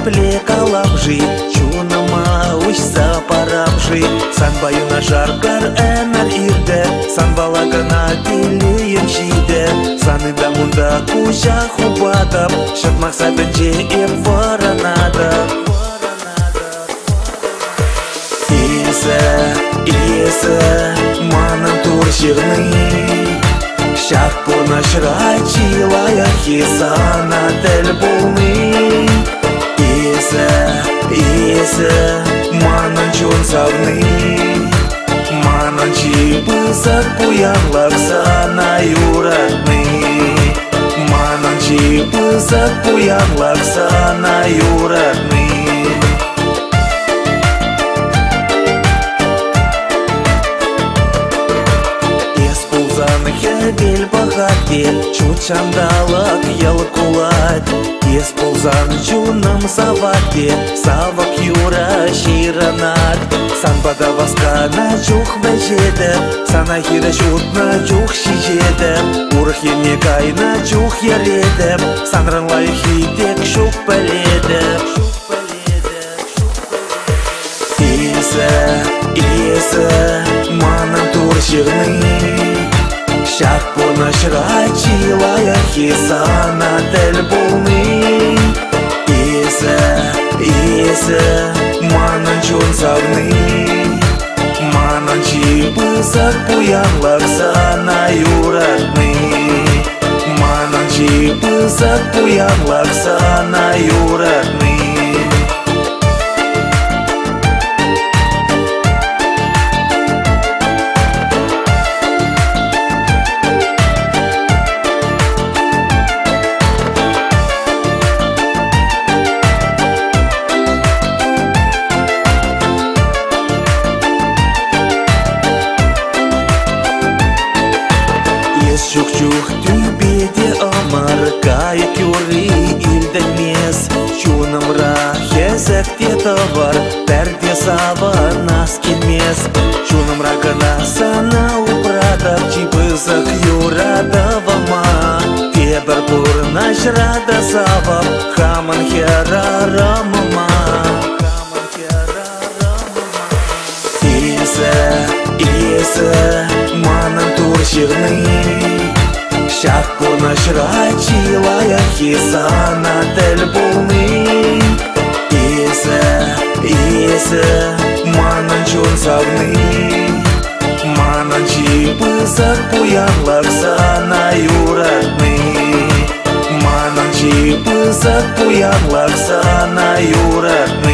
плекалапжи, чунама учса парапжи. Сан баюна жаркар энер ирде, сан балагана тилием шиде. Саны дамунда куча хубадап, шат максатынче ир варанада. Иесе, манам турширный, шах понашрачилая хисана тель полный. Иесе, манам чун савный, манам чипысак пуянлак сана юратный. Манам чипысак пуянлак сана юратный. Бель бахати, чучандалак ялкулат. Исползан чунам савати, савак юра ширанат. Сан бадаваскана чух бежеде, сана хира шутна чух шижеде. Урхине кайна чух яреде, сан ранлай хитек шух пеледе. Иесе, манам турширный, шах понашрачилая хисана тель полный. Иесе, манан чун савный, манан чипысак пуянлак сана юратный. Манан чипысак пуянлак сана юратный. Чух-чух тюбеде амар, кайык юри илден мес. Чунам рахезек те товар, пәрде саба нас келмес. Чунам рагана сана упрадап, чипысак юрадавама. Тебір бурна жрада савап, хаман херарамама. Иесе, манам турширный, шах понашрачилая хисана тель полный. Иесе, манан чун савный, манан чипысак пуянлак сана юратный. Манан чипысак пуянлак сана юратный.